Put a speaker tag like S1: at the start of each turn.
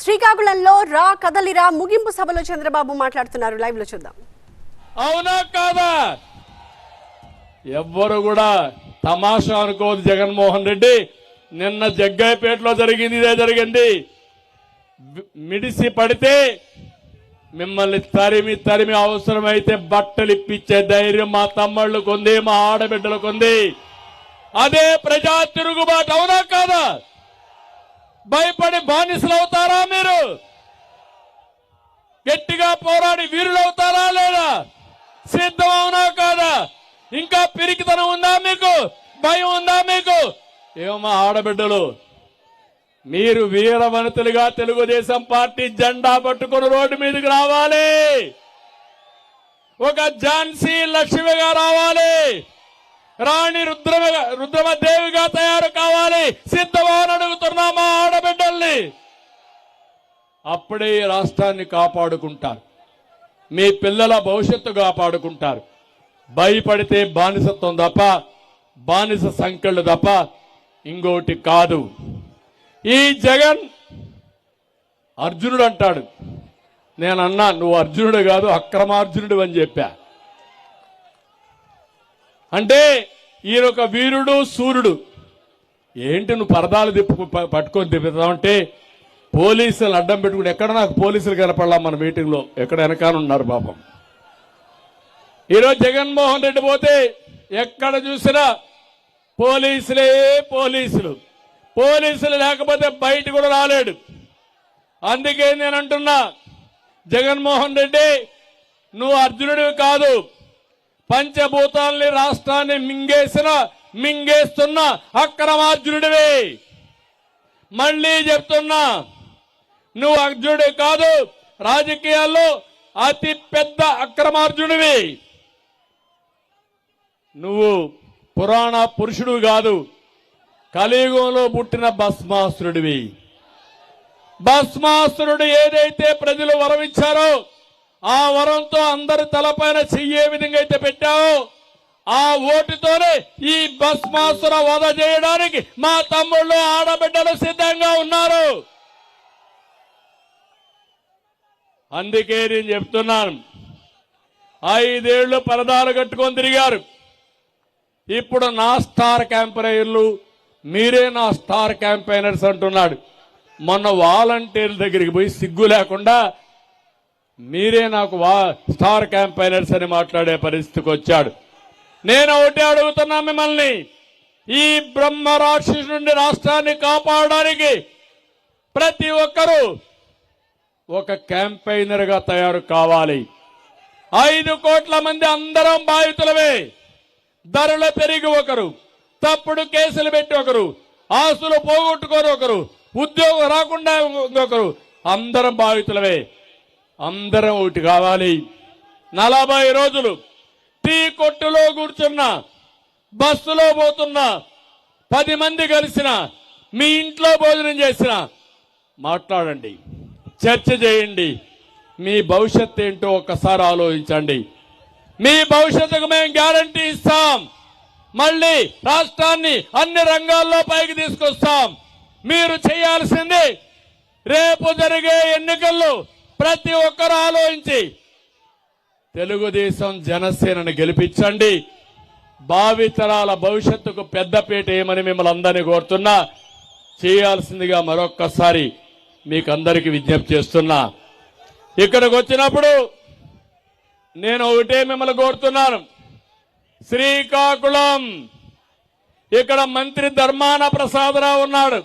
S1: శ్రీకాకుళంలో రా కదలిరా ముగింపు సభలో చంద్రబాబు మాట్లాడుతున్నారు. లైవ్ లో చూద్దాం.
S2: అవునా కాదా? ఎవ్వరు కూడా తమాషా అనుకోదు. జగన్మోహన్ రెడ్డి నిన్న జగ్గయ్యపేటలో జరిగింది, ఇదే జరిగింది. మిడిసి పడితే మిమ్మల్ని తరిమి తరిమి అవసరమైతే బట్టలు ఇప్పించే ధైర్యం మా తమ్ముళ్ళకు ఉంది, మా ఆడబిడ్డలకు ఉంది. అదే ప్రజా తిరుగుబాటు. అవునా కాదా? భయపడి బానిసలు అవుతారా? మీరు గట్టిగా పోరాడి వీరులు అవుతారా లేదా? సిద్ధం అవునా కాదా? ఇంకా పిరికితనం ఉందా మీకు? భయం ఉందా మీకు? ఏమో ఆడబిడ్డలు, మీరు వీరవనితలుగా తెలుగుదేశం పార్టీ జెండా పట్టుకుని రోడ్డు మీదకి రావాలి. ఒక ఝాన్సీ లక్ష్మిగా రావాలి, రాణి రుద్రమదేవిగా తయారు కావాలి. సిద్ధమని అడుగుతున్నా మా ఆడబిడ్డల్ని. అప్పుడే ఈ రాష్ట్రాన్ని కాపాడుకుంటారు, మీ పిల్లల భవిష్యత్తు కాపాడుకుంటారు. భయపడితే బానిసత్వం తప్ప, బానిస సంఖ్యలు తప్ప ఇంకోటి కాదు. ఈ జగన్ అర్జునుడు అంటాడు. నేనన్నా నువ్వు అర్జునుడు కాదు, అక్రమార్జునుడు అని చెప్పా. అంటే ఈయనొక వీరుడు, సూర్యుడు. ఏంటి నువ్వు పరదాలు పట్టుకొని తిప్పుతావంటే పోలీసులు అడ్డం పెట్టుకుని, ఎక్కడ నాకు పోలీసులు కనపడలా మన మీటింగ్లో, ఎక్కడ వెనకానున్నారు పాపం. ఈరోజు జగన్మోహన్ రెడ్డి పోతే ఎక్కడ చూసినా పోలీసులే పోలీసులు. పోలీసులు లేకపోతే బయట కూడా రాలేడు. అందుకే నేను అంటున్నా, జగన్మోహన్ రెడ్డి నువ్వు అర్జునుడివి కాదు, పంచభూతాల్ని రాష్ట్రాన్ని మింగేస్తున్న అక్రమార్జునుడివి. మళ్ళీ చెప్తున్నా, నువ్వు అర్జునుడి కాదు, రాజకీయాల్లో అతి పెద్ద అక్రమార్జునుడివి. నువ్వు పురాణ పురుషుడు కాదు, కలియుగంలో పుట్టిన భస్మాసురుడివి. భస్మాసురుడు ఏదైతే ప్రజలు వరం ఇచ్చారో ఆ వరంతో అందరి తలపైన చెయ్యే విధంగా అయితే పెట్టావో ఆ ఓటుతోనే ఈ భస్మాసుర వధ చేయడానికి మా తమ్ముళ్ళు, ఆడబిడ్డలు సిద్ధంగా ఉన్నారు. అందుకే నేను చెప్తున్నాను, 5 ఏళ్లు పరదాలు కట్టుకొని తిరిగారు. ఇప్పుడు నా స్టార్ క్యాంపెయినర్లు, మీరే నా స్టార్ క్యాంపెయినర్స్ అంటున్నాడు. మొన్న వాలంటీర్ల దగ్గరికి పోయి సిగ్గు లేకుండా మీరే నాకు స్టార్ క్యాంపెయినర్స్ అని మాట్లాడే పరిస్థితికి వచ్చాడు. నేను ఒకటే అడుగుతున్నా మిమ్మల్ని, ఈ బ్రహ్మ రాక్షసు నుండి రాష్ట్రాన్ని కాపాడడానికి ప్రతి ఒక్కరూ ఒక క్యాంపెయినర్ గా తయారు కావాలి. 5 కోట్ల మంది అందరం బాధితులమే. ధరలు పెరిగి ఒకరు, తప్పుడు కేసులు పెట్టి ఒకరు, ఆస్తులు పోగొట్టుకొని ఒకరు, ఉద్యోగం రాకుండా ఇంకొకరు, అందరం బాధితులమే. అందరం ఒకటి కావాలి. 40 రోజులు టీ కొట్టులో కూర్చున్నా, బస్సులో పోతున్నా, 10 మంది కలిసిన, మీ ఇంట్లో భోజనం చేసిన, మాట్లాడండి, చర్చ చేయండి. మీ భవిష్యత్తు ఏంటో ఒక్కసారి ఆలోచించండి. మీ భవిష్యత్తుకు మేము గ్యారంటీ ఇస్తాం. మళ్ళీ రాష్ట్రాన్ని అన్ని రంగాల్లో పైకి తీసుకొస్తాం. మీరు చేయాల్సింది, రేపు జరిగే ఎన్నికల్లో ప్రతి ఒక్కరూ ఆలోచించి తెలుగుదేశం జనసేనను గెలిపించండి. భావితరాల భవిష్యత్తుకు పెద్దపీట ఏమని మిమ్మల్ని అందరినీ కోరుతున్నా. చేయాల్సిందిగా మరొక్కసారి మీకు అందరికీ విజ్ఞప్తి చేస్తున్నా. ఇక్కడికి వచ్చినప్పుడు నేను ఒకటే మిమ్మల్ని కోరుతున్నాను, శ్రీకాకుళం ఇక్కడ మంత్రి ధర్మాన ప్రసాదరావు ఉన్నాడు.